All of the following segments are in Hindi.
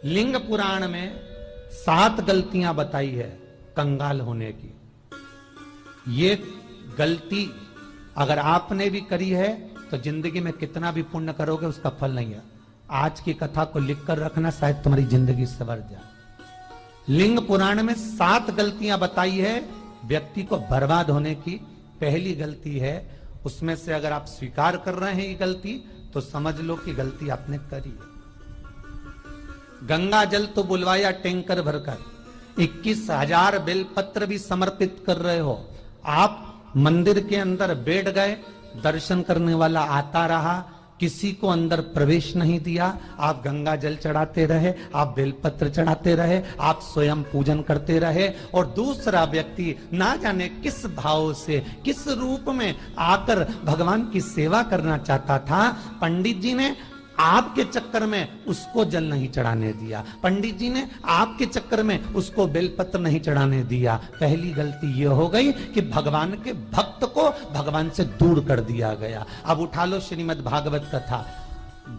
लिंग पुराण में 7 गलतियां बताई है कंगाल होने की। ये गलती अगर आपने भी करी है तो जिंदगी में कितना भी पुण्य करोगे उसका फल नहीं है। आज की कथा को लिखकर रखना, शायद तुम्हारी जिंदगी संवर जाए। लिंग पुराण में 7 गलतियां बताई है व्यक्ति को बर्बाद होने की। पहली गलती है, उसमें से अगर आप स्वीकार कर रहे हैं ये गलती तो समझ लो कि गलती आपने करी है। गंगा जल तो बुलवाया टैंकर भरकर, 21,000 बेलपत्र भी समर्पित कर रहे हो। आप मंदिर के अंदर बैठ गए, दर्शन करने वाला आता रहा, किसी को अंदर प्रवेश नहीं दिया। आप गंगा जल चढ़ाते रहे, आप बेलपत्र चढ़ाते रहे, आप स्वयं पूजन करते रहे, और दूसरा व्यक्ति ना जाने किस भाव से, किस रूप में आकर भगवान की सेवा करना चाहता था। पंडित जी ने आपके चक्कर में उसको जल नहीं चढ़ाने दिया, पंडित जी ने आपके चक्कर में उसको बेलपत्र नहीं चढ़ाने दिया। पहली गलती यह हो गई कि भगवान के भक्त को भगवान से दूर कर दिया गया। अब उठा लो श्रीमद् भागवत कथा।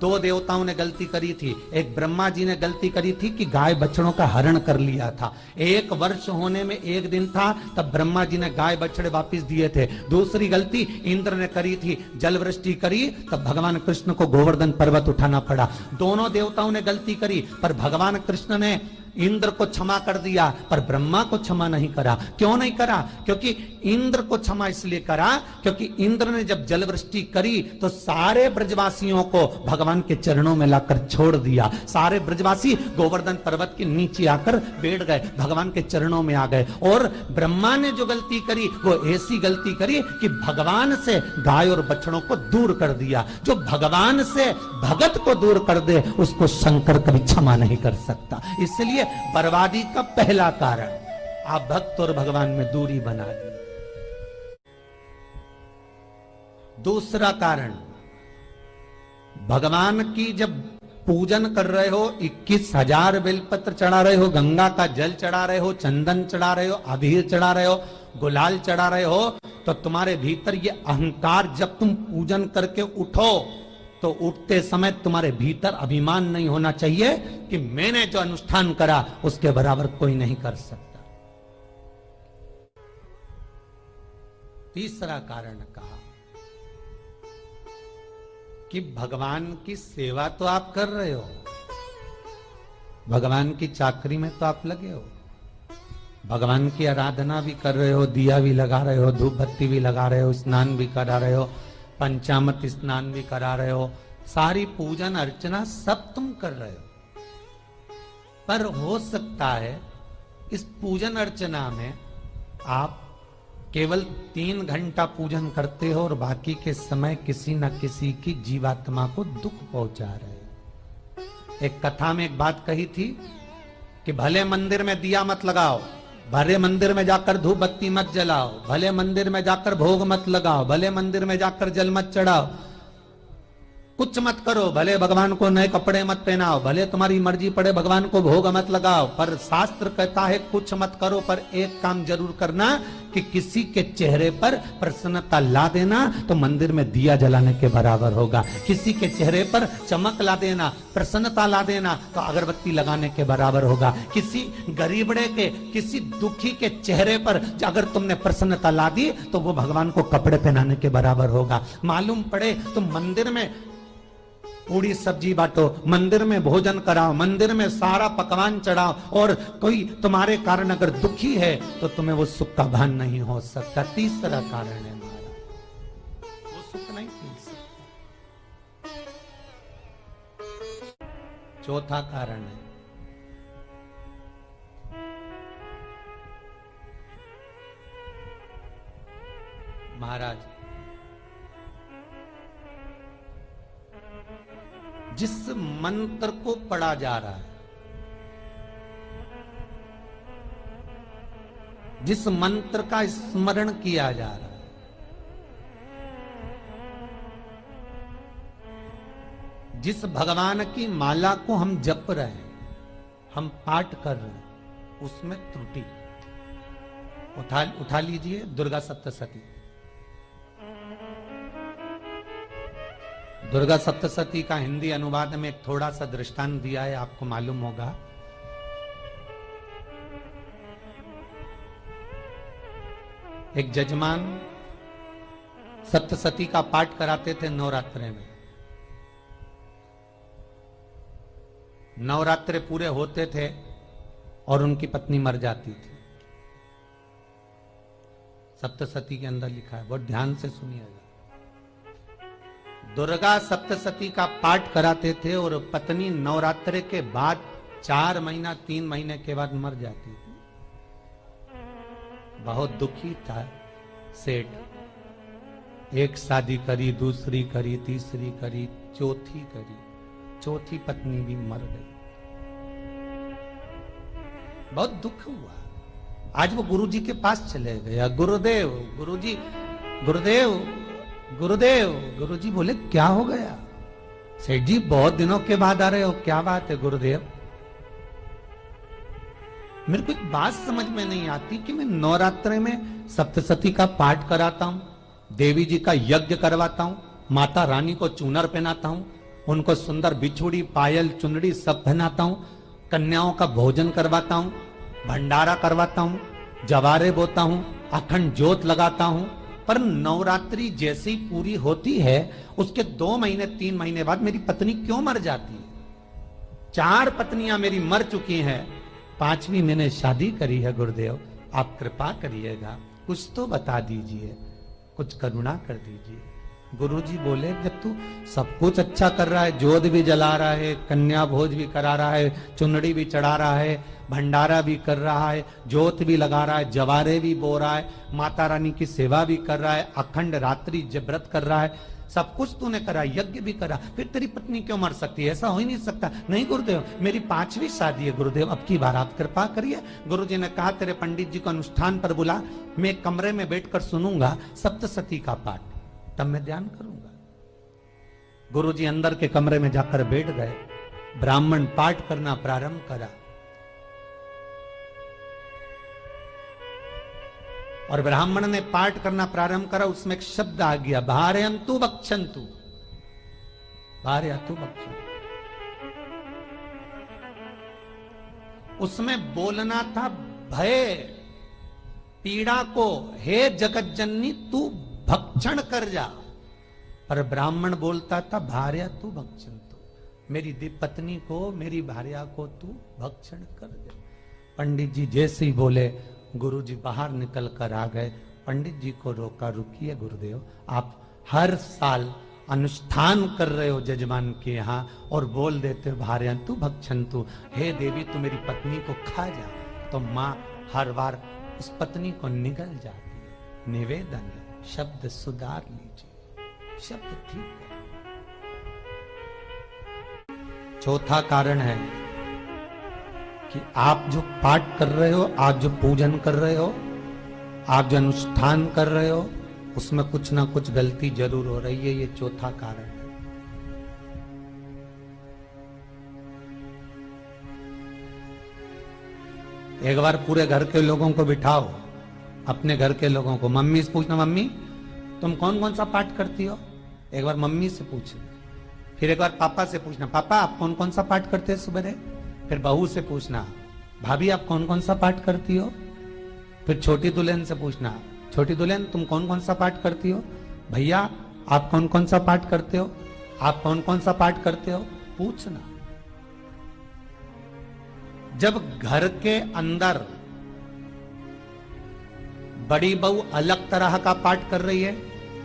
2 देवताओं ने गलती करी थी। एक ब्रह्मा जी ने गलती करी थी कि गाय बछड़ों का हरण कर लिया था। 1 वर्ष होने में 1 दिन था तब ब्रह्मा जी ने गाय बछड़े वापस दिए थे। दूसरी गलती इंद्र ने करी थी, जल वृष्टि करी तब भगवान कृष्ण को गोवर्धन पर्वत उठाना पड़ा। दोनों देवताओं ने गलती करी, पर भगवान कृष्ण ने इंद्र को क्षमा कर दिया पर ब्रह्मा को क्षमा नहीं करा। क्यों नहीं करा? क्योंकि इंद्र को क्षमा इसलिए करा क्योंकि इंद्र ने जब जल वृष्टि करी तो सारे ब्रजवासियों को भगवान के चरणों में लाकर छोड़ दिया। सारे ब्रजवासी गोवर्धन पर्वत के नीचे आकर बैठ गए, भगवान के चरणों में आ गए। और ब्रह्मा ने जो गलती करी वो ऐसी गलती करी कि भगवान से गाय और बछड़ों को दूर कर दिया। जो भगवान से भगत को दूर कर दे उसको शंकर कभी क्षमा नहीं कर सकता। इसलिए बर्बादी का पहला कारण आप भक्त और भगवान में दूरी बना दी। दूसरा कारण, भगवान की जब पूजन कर रहे हो, 21,000 बेलपत्र चढ़ा रहे हो, गंगा का जल चढ़ा रहे हो, चंदन चढ़ा रहे हो, अबीर चढ़ा रहे हो, गुलाल चढ़ा रहे हो, तो तुम्हारे भीतर ये अहंकार, जब तुम पूजन करके उठो तो उठते समय तुम्हारे भीतर अभिमान नहीं होना चाहिए कि मैंने जो अनुष्ठान करा उसके बराबर कोई नहीं कर सकता। तीसरा कारण कहा कि भगवान की सेवा तो आप कर रहे हो, भगवान की चाकरी में तो आप लगे हो, भगवान की आराधना भी कर रहे हो, दिया भी लगा रहे हो, धूप बत्ती भी लगा रहे हो, स्नान भी करा रहे हो, पंचामृत स्नान भी करा रहे हो, सारी पूजन अर्चना सब तुम कर रहे हो। पर हो सकता है इस पूजन अर्चना में आप केवल 3 घंटा पूजन करते हो और बाकी के समय किसी न किसी की जीवात्मा को दुख पहुंचा रहे हो। एक कथा में एक बात कही थी कि भले मंदिर में दिया मत लगाओ, भले मंदिर में जाकर धूप बत्ती मत जलाओ, भले मंदिर में जाकर भोग मत लगाओ, भले मंदिर में जाकर जल मत चढ़ाओ, कुछ मत करो, भले भगवान को नए कपड़े मत पहनाओ, भले तुम्हारी मर्जी पड़े भगवान को भोग मत लगाओ, पर शास्त्र कहता है कुछ मत करो, पर एक काम जरूर करना कि किसी के चेहरे पर प्रसन्नता ला देना तो मंदिर में दिया जलाने के बराबर होगा। किसी के चेहरे पर चमक ला देना, प्रसन्नता ला देना तो अगरबत्ती लगाने के बराबर होगा। किसी गरीबड़े के, किसी दुखी के चेहरे पर अगर तुमने प्रसन्नता ला दी तो वो भगवान को कपड़े पहनाने के बराबर होगा। मालूम पड़े तुम मंदिर में पूरी सब्जी बांटो, मंदिर में भोजन कराओ, मंदिर में सारा पकवान चढ़ाओ, और कोई तुम्हारे कारण अगर दुखी है तो तुम्हें वो सुख का भान नहीं हो सकता। तीसरा कारण है हमारा, वो सुख नहीं मिल सकता। चौथा कारण है महाराज, जिस मंत्र को पढ़ा जा रहा है, जिस मंत्र का स्मरण किया जा रहा है, जिस भगवान की माला को हम जप रहे हैं, हम पाठ कर रहे हैं, उसमें त्रुटि। उठा लीजिए दुर्गा सप्तशती। दुर्गा सप्तशती का हिंदी अनुवाद में एक थोड़ा सा दृष्टांत दिया है, आपको मालूम होगा। एक जजमान सप्तशती का पाठ कराते थे नवरात्रे में। नवरात्रे पूरे होते थे और उनकी पत्नी मर जाती थी। सप्तशती के अंदर लिखा है, बहुत ध्यान से सुनिएगा। दुर्गा सप्तशती का पाठ कराते थे और पत्नी नवरात्रे के बाद 4 महीना 3 महीने के बाद मर जाती थी। बहुत दुखी था सेठ। एक शादी करी, दूसरी करी, तीसरी करी, चौथी करी, चौथी पत्नी भी मर गई। बहुत दुख हुआ। आज वो गुरुजी के पास चले गया, गुरुदेव, गुरुजी, गुरुदेव, गुरुदेव। गुरुजी बोले क्या हो गया? सेठ जी बहुत दिनों के बाद आ रहे हो, क्या बात है गुरुदेव? मेरे को एक बात समझ में नहीं आती कि मैं नवरात्रे में सप्तशती का पाठ कराता हूं, देवी जी का यज्ञ करवाता हूं, माता रानी को चूनर पहनाता हूं, उनको सुंदर बिछुड़ी, पायल, चुनरी सब पहनाता हूं, कन्याओं का भोजन करवाता हूं, भंडारा करवाता हूं, जवारे बोता हूं, अखंड ज्योत लगाता हूं, पर नवरात्रि जैसे ही पूरी होती है उसके 2 महीने 3 महीने बाद मेरी पत्नी क्यों मर जाती है? 4 पत्नियां मेरी मर चुकी हैं, 5वीं मैंने शादी करी है। गुरुदेव आप कृपा करिएगा, कुछ तो बता दीजिए, कुछ करुणा कर दीजिए। गुरुजी बोले जब तू सब कुछ अच्छा कर रहा है, जोत भी जला रहा है, कन्या भोज भी करा रहा है, चुनरी भी चढ़ा रहा है, भंडारा भी कर रहा है, जोत भी लगा रहा है, जवारे भी बो रहा है, माता रानी की सेवा भी कर रहा है, अखंड रात्रि व्रत कर रहा है, सब कुछ तूने करा, यज्ञ भी करा, फिर तेरी पत्नी क्यों मर सकती है? ऐसा हो ही नहीं सकता। नहीं गुरुदेव मेरी 5वीं शादी है गुरुदेव, अब की बार आप कृपा करिए। गुरुजी ने कहा तेरे पंडित जी को अनुष्ठान पर बुला, मैं कमरे में बैठकर सुनूंगा सप्तशती का पाठ, तब मैं ध्यान करूंगा। गुरुजी अंदर के कमरे में जाकर बैठ गए, ब्राह्मण पाठ करना प्रारंभ करा और ब्राह्मण ने पाठ करना प्रारंभ करा। उसमें एक शब्द आ गया, भारयंतु भक्षन्तु, भारयंतु भक्षन्तु। उसमें बोलना था भय, पीड़ा को, हे जगत जननी तू भक्षण कर जा, पर ब्राह्मण बोलता था भार्या तू भक्षन्तु, मेरी पत्नी को, मेरी भार्या को तू भक्षण कर दे। पंडित जी जैसे ही बोले गुरुजी बाहर निकल कर आ गए। पंडित जी को रोका, रुकिए गुरुदेव, आप हर साल अनुष्ठान कर रहे हो जजमान के यहाँ और बोल देते हो भार्यंतु भक्षन्तु, हे देवी तू मेरी पत्नी को खा जा, तो माँ हर बार उस पत्नी को निगल जाती है। निवेदन है, शब्द सुधार लीजिए, शब्द ठीक है। चौथा कारण है कि आप जो पाठ कर रहे हो, आप जो पूजन कर रहे हो, आप जो अनुष्ठान कर रहे हो, उसमें कुछ ना कुछ गलती जरूर हो रही है। ये चौथा कारण है। एक बार पूरे घर के लोगों को बिठाओ, अपने घर के लोगों को, मम्मी से पूछना मम्मी तुम कौन कौन सा पाठ करती हो? एक बार मम्मी से पूछना, फिर एक बार पापा से पूछना, पापा आप कौन कौन सा पाठ करते हैं सुबह? फिर बहू से पूछना, भाभी आप कौन कौन सा पाठ करती हो? फिर छोटी दुल्हन से पूछना, छोटी दुल्हन तुम कौन कौन सा पाठ करती हो? भैया आप कौन कौन सा पाठ करते हो? आप कौन कौन सा पाठ करते हो? पूछना। जब घर के अंदर बड़ी बहू अलग तरह का पाठ कर रही है,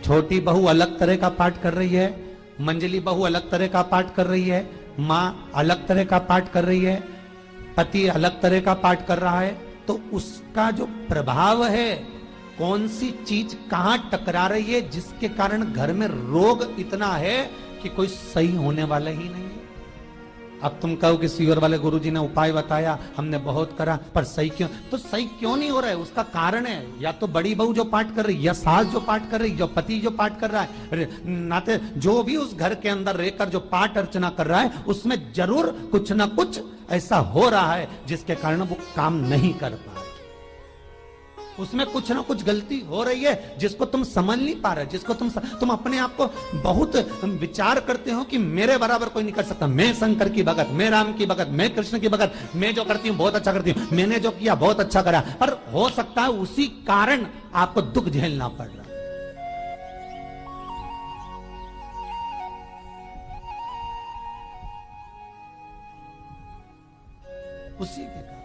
छोटी बहू अलग तरह का पाठ कर रही है, मंजली बहू अलग तरह का पाठ कर रही है, माँ अलग तरह का पाठ कर रही है, पति अलग तरह का पाठ कर रहा है, तो उसका जो प्रभाव है, कौन सी चीज कहां टकरा रही है जिसके कारण घर में रोग इतना है कि कोई सही होने वाला ही नहीं है। अब तुम कहो कि सीवर वाले गुरुजी ने उपाय बताया, हमने बहुत करा, पर सही क्यों? तो सही क्यों नहीं हो रहा है? उसका कारण है या तो बड़ी बहू जो पाठ कर रही, या सास जो पाठ कर रही, जो पति जो पाठ कर रहा है, नाते जो भी उस घर के अंदर रहकर जो पाठ अर्चना कर रहा है, उसमें जरूर कुछ ना कुछ ऐसा हो रहा है जिसके कारण वो काम नहीं कर पा रहे। उसमें कुछ ना कुछ गलती हो रही है जिसको तुम समझ नहीं पा रहे, जिसको तुम अपने आप को बहुत विचार करते हो कि मेरे बराबर कोई नहीं कर सकता, मैं शंकर की भगत, मैं राम की भगत, मैं कृष्ण की भगत, मैं जो करती हूँ बहुत अच्छा करती हूँ, मैंने जो किया बहुत अच्छा करा। पर हो सकता है उसी कारण आपको दुख झेलना पड़ रहा। उसी के कारण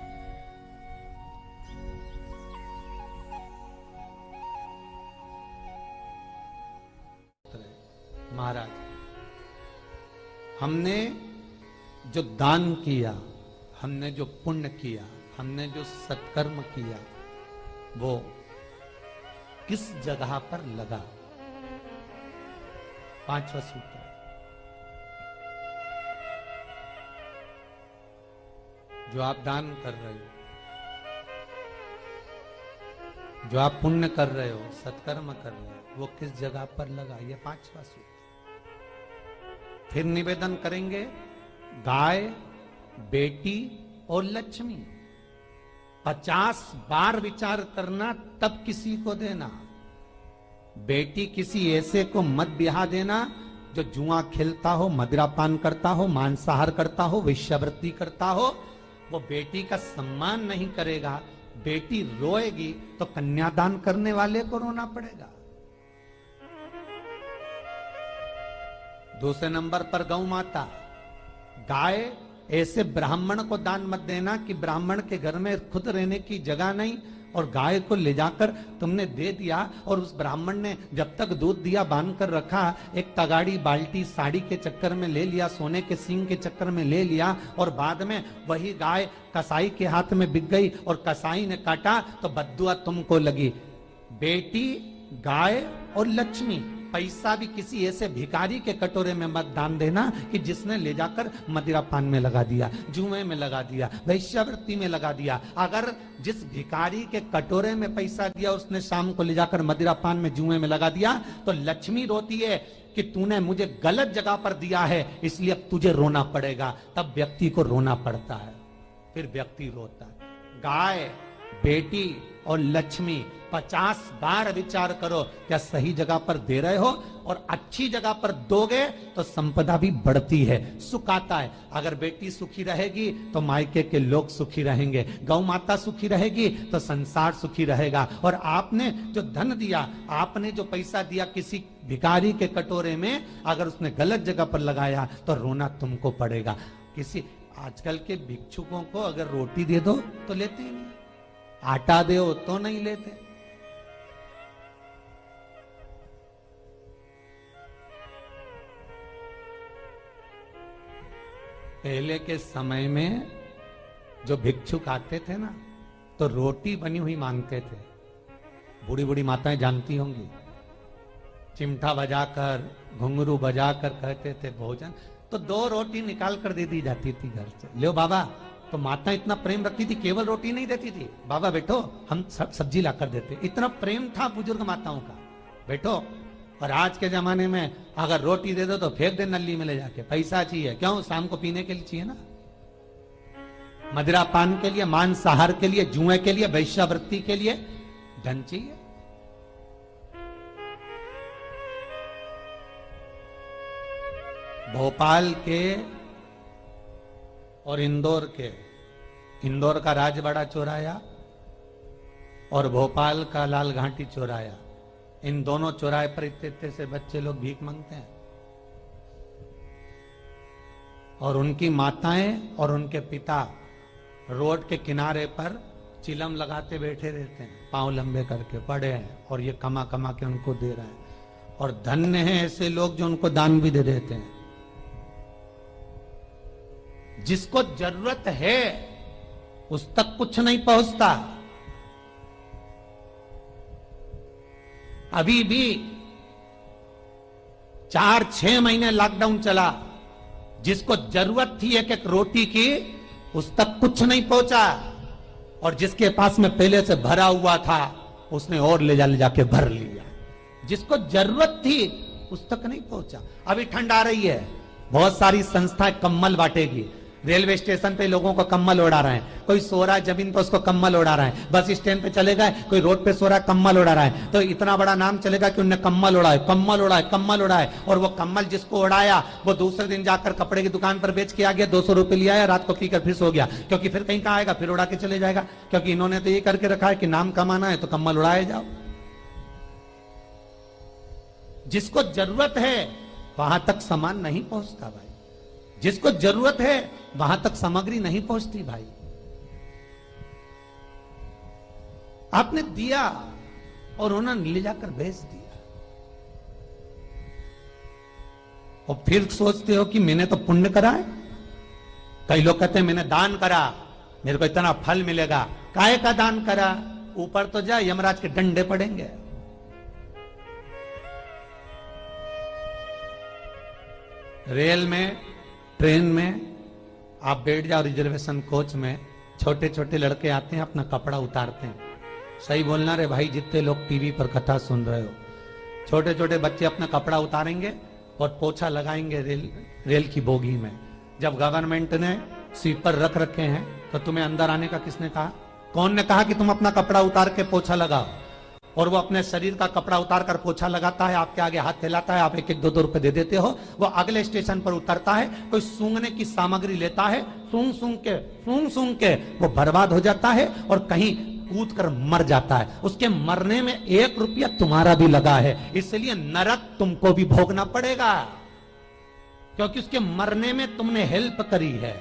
महाराज, हमने जो दान किया, हमने जो पुण्य किया, हमने जो सत्कर्म किया, वो किस जगह पर लगा? पांचवा सूत्र, जो आप दान कर रहे हो, जो आप पुण्य कर रहे हो, सत्कर्म कर रहे हो, वो किस जगह पर लगा? ये पांचवा सूत्र। फिर निवेदन करेंगे, गाय, बेटी और लक्ष्मी 50 बार विचार करना, तब किसी को देना। बेटी किसी ऐसे को मत ब्याह देना जो जुआ खेलता हो, मदिरापान करता हो, मांसाहार करता हो, वेश्यावृत्ति करता हो। वो बेटी का सम्मान नहीं करेगा, बेटी रोएगी तो कन्यादान करने वाले को रोना पड़ेगा। दूसरे नंबर पर गौ माता, गाय ऐसे ब्राह्मण को दान मत देना कि ब्राह्मण के घर में खुद रहने की जगह नहीं और गाय को ले जाकर तुमने दे दिया और उस ब्राह्मण ने जब तक दूध दिया बांध कर रखा, एक तगाड़ी बाल्टी साड़ी के चक्कर में ले लिया, सोने के सींग के चक्कर में ले लिया और बाद में वही गाय कसाई के हाथ में बिक गई और कसाई ने काटा तो बद्दुआ तुमको लगी। बेटी, गाय और लक्ष्मी, पैसा भी किसी ऐसे भिखारी के कटोरे में मत दान देना कि जिसने ले जाकर मदिरा पान में लगा दिया, जुए में लगा दिया, वैश्यावृत्ति में लगा दिया। अगर जिस भिखारी के कटोरे में पैसा दिया उसने शाम को ले जाकर मदिरा पान में, जुए में लगा दिया, तो लक्ष्मी रोती है कि तूने मुझे गलत जगह पर दिया है, इसलिए अब तुझे रोना पड़ेगा। तब व्यक्ति को रोना पड़ता है, फिर व्यक्ति रोता है। गाय, बेटी और लक्ष्मी 50 बार विचार करो, क्या सही जगह पर दे रहे हो? और अच्छी जगह पर दोगे तो संपदा भी बढ़ती है, सुख आता है। अगर बेटी सुखी रहेगी तो मायके के लोग सुखी रहेंगे, गौ माता सुखी रहेगी तो संसार सुखी रहेगा। और आपने जो धन दिया, आपने जो पैसा दिया किसी भिखारी के कटोरे में, अगर उसने गलत जगह पर लगाया तो रोना तुमको पड़ेगा। किसी आजकल के भिक्षुकों को अगर रोटी दे दो तो लेते ही नहीं, आटा दो तो नहीं लेते। पहले के समय में जो भिक्षुक आते थे ना, तो रोटी बनी हुई मांगते थे। बूढ़ी बूढ़ी माताएं जानती होंगी, चिमटा बजाकर, घुंघरू बजाकर कहते थे भोजन, तो 2 रोटी निकाल कर दे दी जाती थी घर से। लो बाबा, तो माता इतना प्रेम रखती थी, केवल रोटी नहीं देती थी, बाबा बैठो हम सब सब्जी लाकर देते। इतना प्रेम था बुजुर्ग माताओं का, बैठो। और आज के जमाने में अगर रोटी दे दो तो फेंक दे नली में ले जाके, पैसा चाहिए। क्यों? शाम को पीने के लिए चाहिए ना, मदिरा पान के लिए, मांसाहार के लिए, जुए के लिए, वैश्यावृत्ति के लिए धन चाहिए। भोपाल के और इंदौर के, इंदौर का राजवाड़ा चौराया और भोपाल का लाल घाटी चौराया, इन दोनों चौराहे पर इतने से बच्चे लोग भीख मांगते हैं और उनकी माताएं और उनके पिता रोड के किनारे पर चिलम लगाते बैठे रहते हैं, पांव लंबे करके पड़े हैं और ये कमा कमा के उनको दे रहे हैं। और धन्य हैं ऐसे लोग जो उनको दान भी दे देते हैं। जिसको जरूरत है उस तक कुछ नहीं पहुंचता। अभी भी 4-6 महीने लॉकडाउन चला, जिसको जरूरत थी एक एक रोटी की उस तक कुछ नहीं पहुंचा, और जिसके पास में पहले से भरा हुआ था उसने और ले जाके भर लिया। जिसको जरूरत थी उस तक नहीं पहुंचा। अभी ठंड आ रही है, बहुत सारी संस्थाएं कंबल बांटेगी, रेलवे स्टेशन पे लोगों को कम्बल ओढ़ा रहे हैं, कोई सो रहा है जमीन पर उसको कम्बल ओढ़ा रहे हैं, बस स्टैंड पे चले गए कोई रोड पे सो रहा है कम्बल ओढ़ा रहा है, तो इतना बड़ा नाम चलेगा कि उनने कम्बल ओढ़ा है, कम्बल ओढ़ा है, कम्बल ओढ़ा है। और वो कम्बल जिसको ओढ़ाया वो दूसरे दिन जाकर कपड़े की दुकान पर बेच के आ गया, 200 रुपए लिया है, रात को पीकर फिर सो गया, क्योंकि फिर कहीं कहाँ आएगा, फिर उड़ा के चले जाएगा, क्योंकि इन्होंने तो ये करके रखा है कि नाम कमाना है तो कम्बल उड़ाए जाओ। जिसको जरूरत है वहां तक सामान नहीं पहुंचता भाई, जिसको जरूरत है वहां तक सामग्री नहीं पहुंचती भाई। आपने दिया और उन्होंने ले जाकर बेच दिया, और फिर सोचते हो कि मैंने तो पुण्य करा है। कई लोग कहते हैं मैंने दान करा, मेरे को इतना फल मिलेगा। काहे का दान करा? ऊपर तो जा, यमराज के डंडे पड़ेंगे। रेल में, ट्रेन में आप बैठ जाओ, रिजर्वेशन कोच में छोटे छोटे लड़के आते हैं, अपना कपड़ा उतारते हैं। सही बोलना रे भाई, जितने लोग टीवी पर कथा सुन रहे हो, छोटे छोटे बच्चे अपना कपड़ा उतारेंगे और पोछा लगाएंगे रेल की बोगी में। जब गवर्नमेंट ने स्वीपर रख रखे हैं तो तुम्हें अंदर आने का किसने कहा? कौन ने कहा कि तुम अपना कपड़ा उतार के पोछा लगाओ? और वो अपने शरीर का कपड़ा उतार कर पोछा लगाता है, आपके आगे हाथ फैलाता है, आप 1-1, 2-2 रुपए दे देते हो। वो अगले स्टेशन पर उतरता है, कोई सूंघने की सामग्री लेता है, सूंघ सूंघ के वो बर्बाद हो जाता है और कहीं कूद कर मर जाता है। उसके मरने में 1 रुपया तुम्हारा भी लगा है, इसलिए नरक तुमको भी भोगना पड़ेगा, क्योंकि उसके मरने में तुमने हेल्प करी है।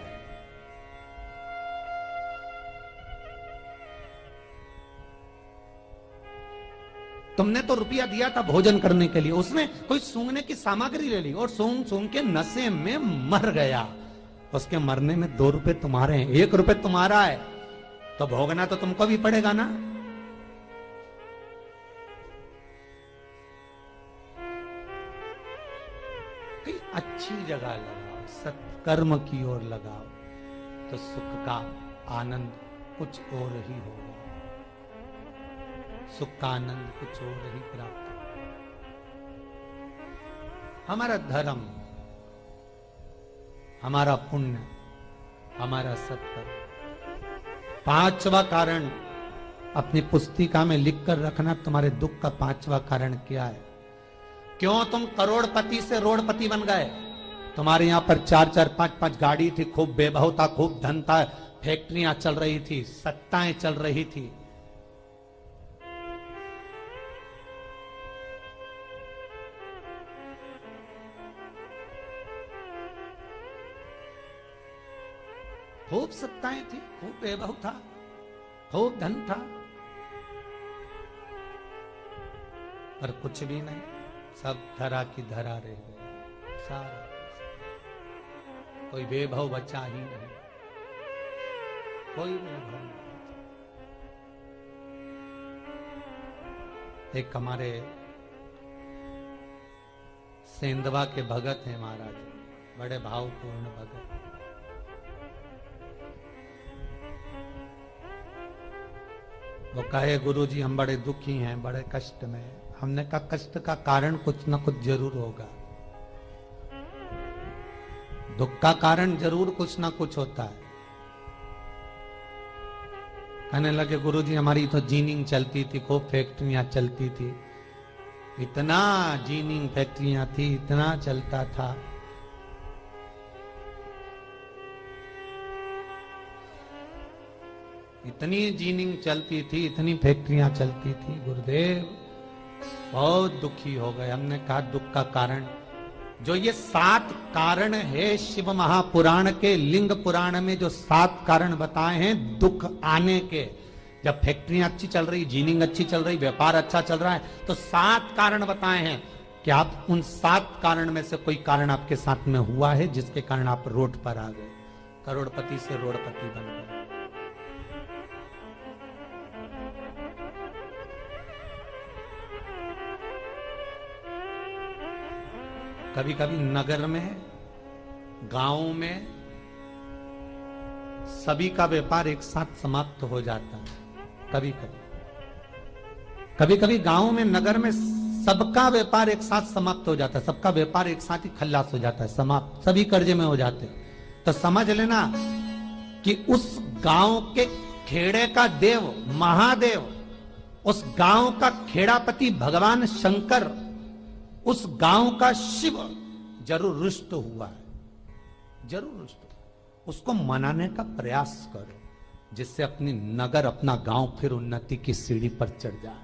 तुमने तो रुपया दिया था भोजन करने के लिए, उसने कोई सूंघने की सामग्री ले ली और सूंघ सूंघ के नशे में मर गया। उसके मरने में 2 रुपए तुम्हारे हैं, 1 रुपए तुम्हारा है, तो भोगना तो तुमको भी पड़ेगा ना। कहीं अच्छी जगह लगाओ, सत्कर्म की ओर लगाओ, तो सुख का आनंद कुछ और ही होगा, सुख का आनंद कुछ और ही प्राप्त होगा। हमारा धर्म, हमारा पुण्य, हमारा सत्कर्म। 5वां कारण अपनी पुस्तिका में लिखकर रखना, तुम्हारे दुख का 5वां कारण क्या है? क्यों तुम करोड़पति से रोड़पति बन गए? तुम्हारे यहां पर 4-4, 5-5 गाड़ी थी, खूब वैभव था, खूब धन था, फैक्ट्रियां चल रही थी, सत्ताएं चल रही थी। खूब सत्ताएं थी, खूब वैभव था, खूब धन था, पर कुछ भी नहीं, सब धरा की धरा रह गए। सारा कोई वैभव बचा ही नहीं, कोई वैभव नहीं। एक हमारे सेंधवा के भगत हैं महाराज, बड़े भावपूर्ण भगत। वो कहे गुरुजी हम बड़े दुखी हैं, बड़े कष्ट में। हमने कहा कष्ट का कारण कुछ ना कुछ जरूर होगा, दुख का कारण जरूर कुछ ना कुछ होता है। कहने लगे गुरुजी हमारी तो जीनिंग चलती थी, खूब फैक्ट्रियां चलती थी, इतना जीनिंग फैक्ट्रियां थी, इतना चलता था। इतनी जीनिंग चलती थी, इतनी फैक्ट्रियां चलती थी, गुरुदेव बहुत दुखी हो गए। हमने कहा दुख का कारण, जो ये 7 कारण है शिव महापुराण के, लिंग पुराण में जो 7 कारण बताए हैं दुख आने के, जब फैक्ट्रियां अच्छी चल रही, जीनिंग अच्छी चल रही, व्यापार अच्छा चल रहा है, तो 7 कारण बताए हैं कि आप उन 7 कारण में से कोई कारण आपके साथ में हुआ है जिसके कारण आप रोड पर आ गए, करोड़पति से रोडपति बन गए। कभी कभी नगर में, गांव में सभी का व्यापार एक साथ समाप्त हो जाता है। कभी कभी गांव में, नगर में सबका व्यापार एक साथ समाप्त हो जाता है, सबका व्यापार एक साथ ही खल्लास हो जाता है, समाप्त, सभी कर्जे में हो जाते हैं। तो समझ लेना कि उस गांव के खेड़े का देव महादेव, उस गांव का खेड़ापति भगवान शंकर, उस गांव का शिव जरूर रुष्ट हुआ है, जरूर रुष्ट हुआ। उसको मनाने का प्रयास करो, जिससे अपनी नगर, अपना गांव फिर उन्नति की सीढ़ी पर चढ़ जाए।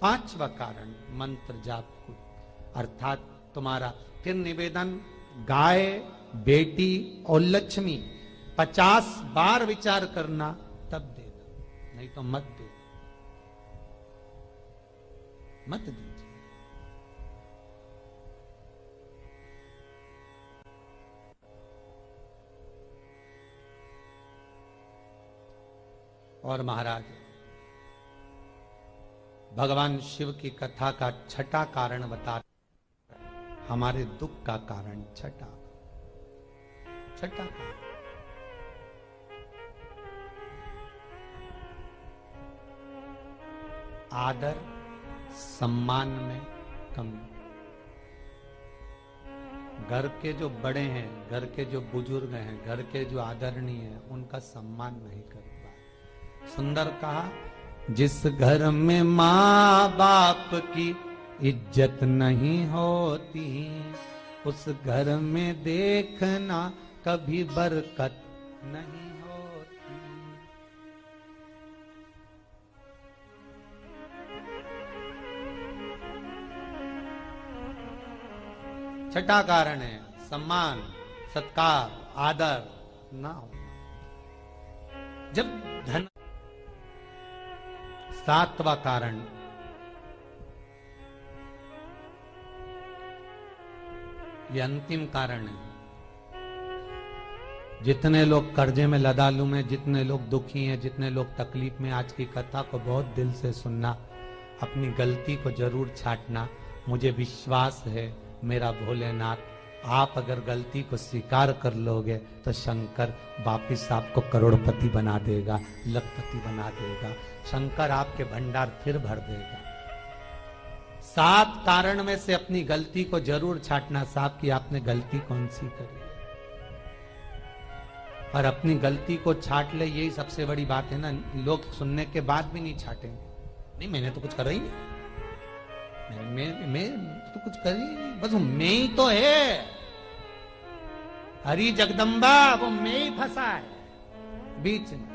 पांचवा कारण मंत्र जाप को, अर्थात तुम्हारा फिर निवेदन, गाय, बेटी और लक्ष्मी 50 बार विचार करना, तब देना, नहीं तो मत दे, मत दीजिए। और महाराज भगवान शिव की कथा का छठा कारण बता, हमारे दुख का कारण छठा कारण आदर सम्मान में कमी। घर के जो बड़े हैं, घर के जो बुजुर्ग हैं, घर के जो आदरणीय हैं, उनका सम्मान नहीं कर पाए। सुंदर कहा, जिस घर में माँ बाप की इज्जत नहीं होती, उस घर में देखना कभी बरकत नहीं होती। छठा कारण है सम्मान, सत्कार, आदर ना हो। जब धन। सातवां कारण ये अंतिम कारण है। जितने लोग कर्जे में, लदालू में, जितने लोग दुखी हैं, जितने लोग तकलीफ में, आज की कथा को बहुत दिल से सुनना, अपनी गलती को जरूर छांटना। मुझे विश्वास है मेरा भोलेनाथ, आप अगर गलती को स्वीकार कर लोगे तो शंकर वापिस आपको करोड़पति बना देगा, लखपति बना देगा। शंकर आपके भंडार फिर भर देगा। 7 कारण में से अपनी गलती को जरूर छांटना साहब कि आपने गलती कौन सी करी, और अपनी गलती को छांट ले, यही सबसे बड़ी बात है ना। लोग सुनने के बाद भी नहीं छाटेंगे, नहीं मैंने तो कुछ करा ही नहीं, मैं तो कुछ कर ही नहीं, बस मैं ही तो है। हरी जगदम्बा वो मैं ही फंसा है बीच में।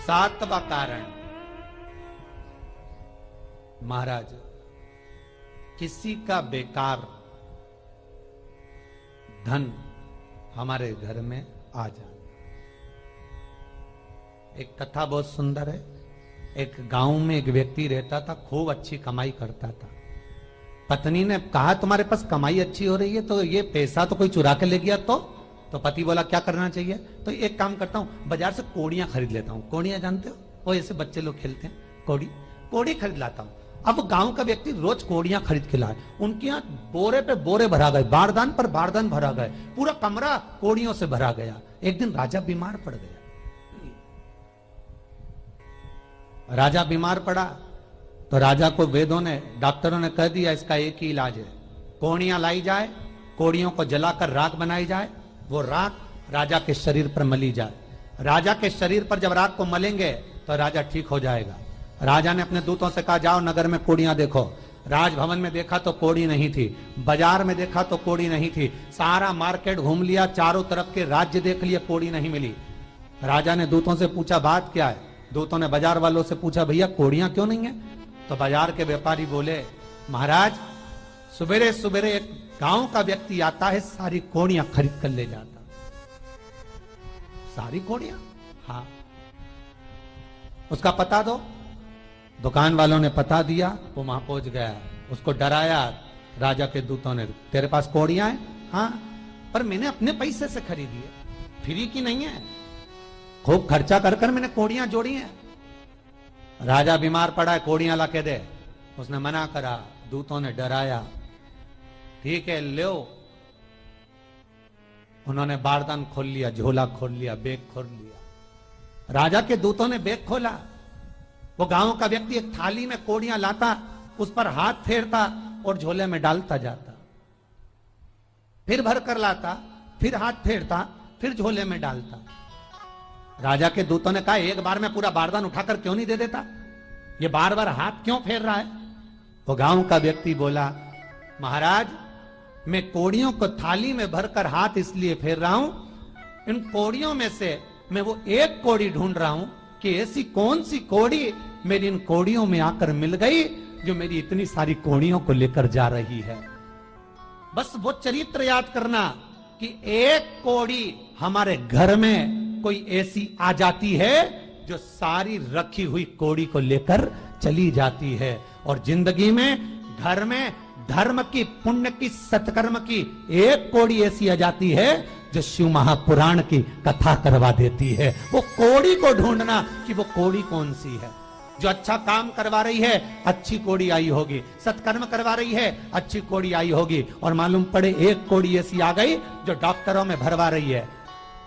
सातवां कारण महाराज, किसी का बेकार धन हमारे घर में आ जाना। एक कथा बहुत सुंदर है। एक गांव में एक व्यक्ति रहता था, खूब अच्छी कमाई करता था। पत्नी ने कहा तुम्हारे पास कमाई अच्छी हो रही है तो ये पैसा तो कोई चुरा के ले गया तो पति बोला क्या करना चाहिए, तो एक काम करता हूं, बाजार से कोड़ियां खरीद लेता हूं। कोड़ियां जानते हो, वो ऐसे बच्चे लोग खेलते हैं, कोड़ी खरीद लाता हूं। अब गांव का व्यक्ति रोज कोड़ियां खरीद के लाए, उनके यहाँ बोरे पे बोरे भरा गए, बारदान पर बारदान भरा गए, पूरा कमरा कोड़ियों से भरा गया। एक दिन राजा बीमार पड़ गया। राजा बीमार पड़ा तो राजा को वेदों ने, डॉक्टरों ने कह दिया इसका एक ही इलाज है, कोड़ियां लाई जाए, कोड़ियों को जलाकर राख बनाई जाए, वो राख राजा के शरीर पर मली जाए। राजा के शरीर पर जब राख को मलेंगे तो राजा ठीक हो जाएगा। राजा ने अपने दूतों से कहा जाओ नगर में कोड़ियां देखो। राजभवन में देखा तो कोड़ी नहीं थी, बाजार में देखा तो कोड़ी नहीं थी, सारा मार्केट घूम लिया, चारों तरफ के राज्य देख लिया, कोड़ी नहीं मिली। राजा ने दूतों से पूछा बात क्या है। दूतों ने बाजार वालों से पूछा भैया कोड़ियां क्यों नहीं है। तो बाजार के व्यापारी बोले महाराज सवेरे सवेरे एक गांव का व्यक्ति आता है, सारी कोड़ियां खरीद कर ले जाता। सारी कोड़ियां, हाँ उसका पता दो। दुकान वालों ने पता दिया, वो वहां पहुंच गया, उसको डराया राजा के दूतों ने, तेरे पास कोड़ियां हैं? हाँ, पर मैंने अपने पैसे से खरीदी है, फ्री की नहीं है, खूब खर्चा कर कर मैंने कोड़ियां जोड़ी हैं। राजा बीमार पड़ा है, कोड़ियां ला के दे। उसने मना करा, दूतों ने डराया, ठीक है लो। उन्होंने बारदान खोल लिया, झोला खोल लिया, बैग खोल लिया। राजा के दूतों ने बैग खोला, वो गांव का व्यक्ति एक थाली में कोड़ियां लाता, उस पर हाथ फेरता और झोले में डालता जाता, फिर भर कर लाता, फिर हाथ फेरता, फिर झोले में डालता। राजा के दूतों ने कहा, एक बार में पूरा बारदान उठाकर क्यों नहीं दे देता, ये बार बार हाथ क्यों फेर रहा है? वो गांव का व्यक्ति बोला, महाराज मैं कोड़ियों को थाली में भरकर हाथ इसलिए फेर रहा हूं, इन कोड़ियों में से मैं वो एक कोड़ी ढूंढ रहा हूं कि ऐसी कौन सी कोड़ी मेरी इन कोड़ियों में आकर मिल गई जो मेरी इतनी सारी कोड़ियों को लेकर जा रही है। बस वो चरित्र याद करना कि एक कोड़ी हमारे घर में कोई ऐसी आ जाती है जो सारी रखी हुई कोड़ी को लेकर चली जाती है। और जिंदगी में घर में धर्म की, पुण्य की, सत्कर्म की एक कोड़ी ऐसी आ जाती है जो शिव महापुराण की कथा करवा देती है। वो कोड़ी को ढूंढना कि वो कोड़ी कौन सी है। जो अच्छा काम करवा रही है अच्छी कोड़ी आई होगी, सत्कर्म करवा रही है अच्छी कोड़ी आई होगी, और मालूम पड़े एक कोड़ी ऐसी आ गई जो डॉक्टरों में भरवा रही है,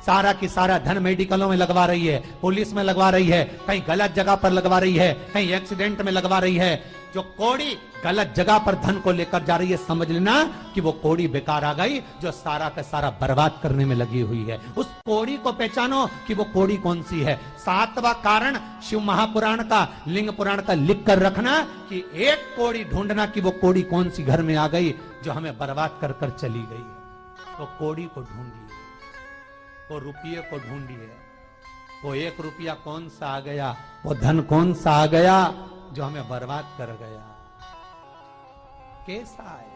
सारा की सारा धन मेडिकलों में लगवा रही है, पुलिस में लगवा रही है, कहीं गलत जगह पर लगवा रही है, कहीं एक्सीडेंट में लगवा रही है। जो कोड़ी गलत जगह पर धन को लेकर जा रही है, समझ लेना कि वो कोड़ी बेकार आ गई जो सारा का सारा बर्बाद करने में लगी हुई है। उस कोड़ी को पहचानो कि वो कोड़ी कौन सी है। 7वां कारण शिव महापुराण का, लिंग पुराण का लिख कर रखना कि एक कोड़ी ढूंढना कि वो कोड़ी कौन सी घर में आ गई जो हमें बर्बाद कर कर चली गई है। तो कोड़ी को ढूंढिए, वो रुपये को ढूंढिए, वो 1 रुपया कौन सा आ गया, वो धन कौन सा आ गया जो हमें बर्बाद कर गया, कैसा आया।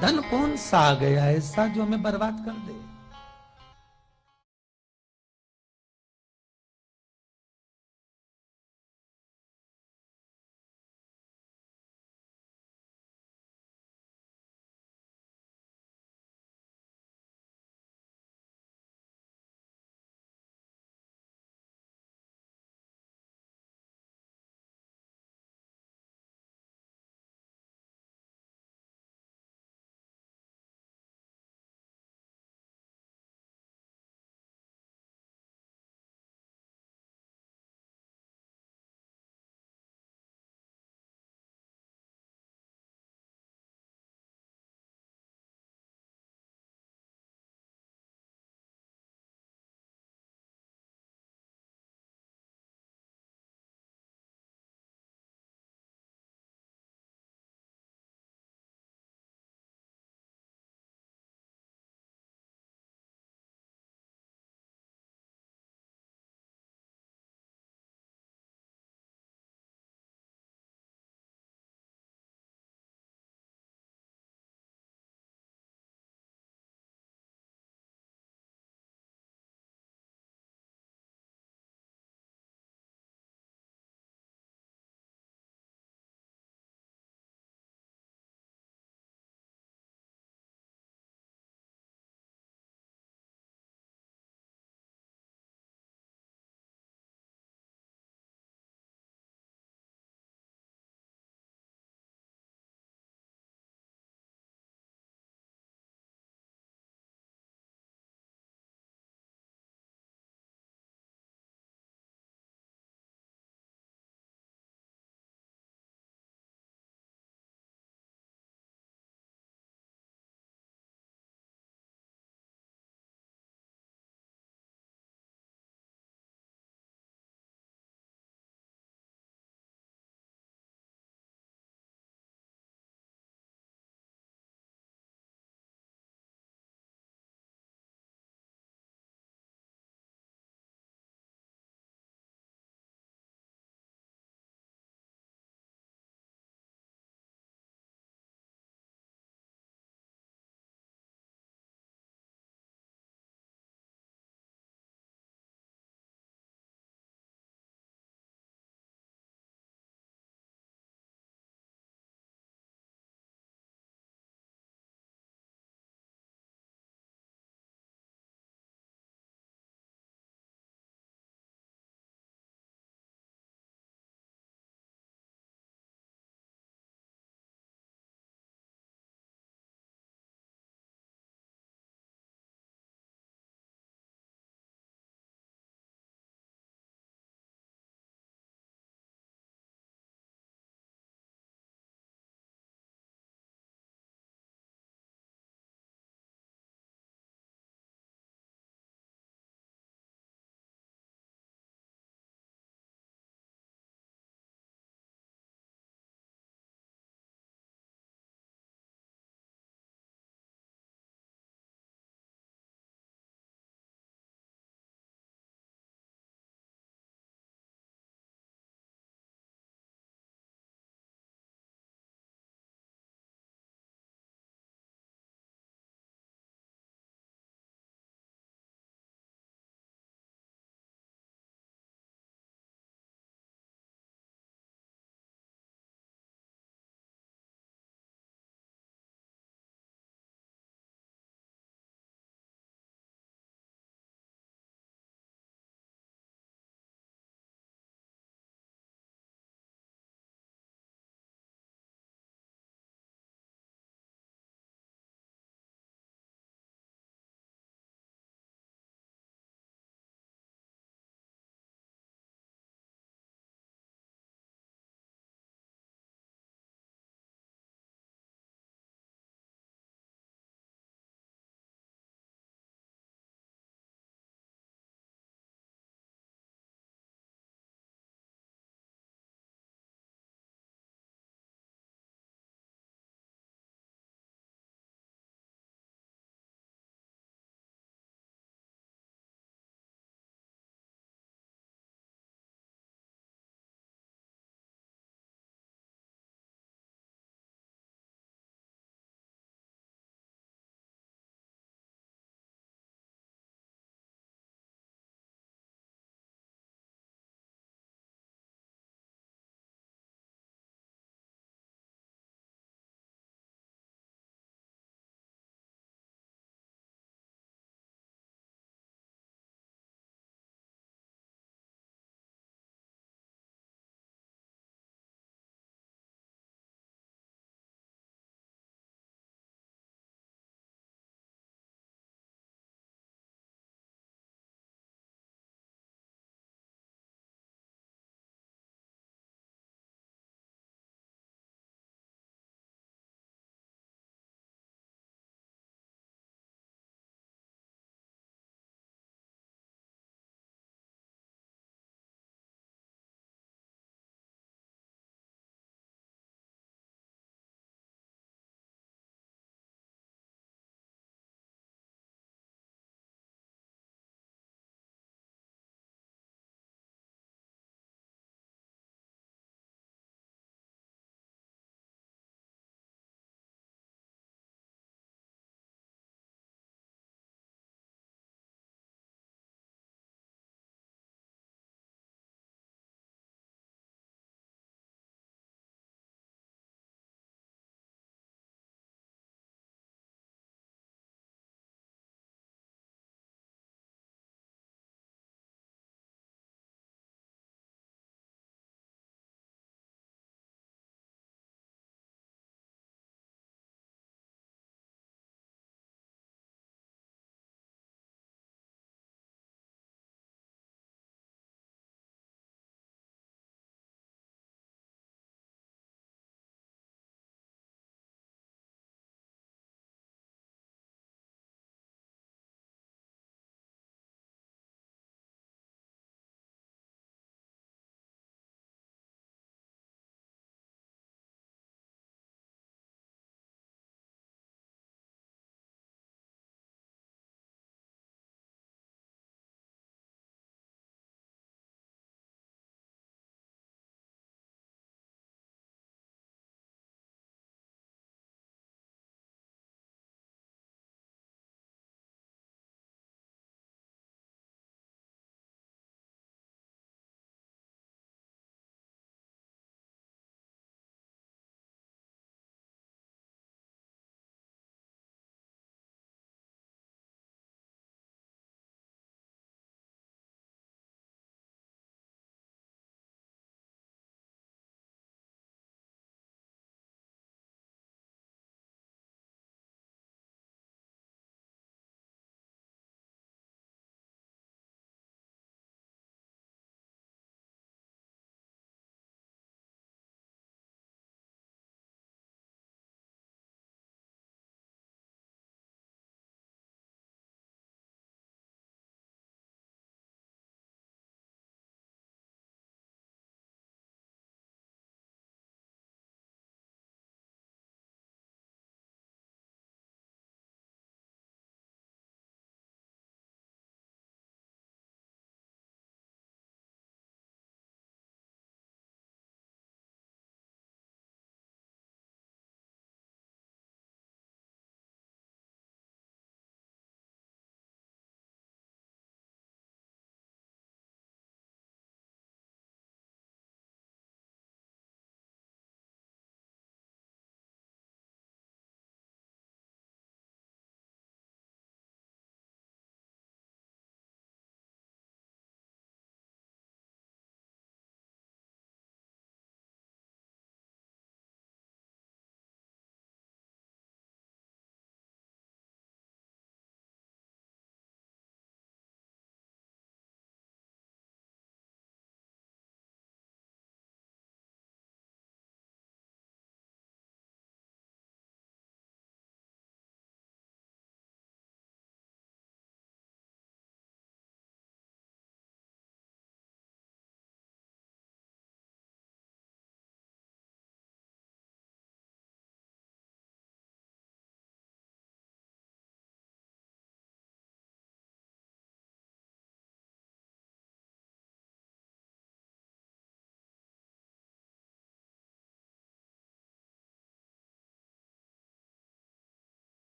धन कौन सा आ गया ऐसा जो हमें बर्बाद कर दे।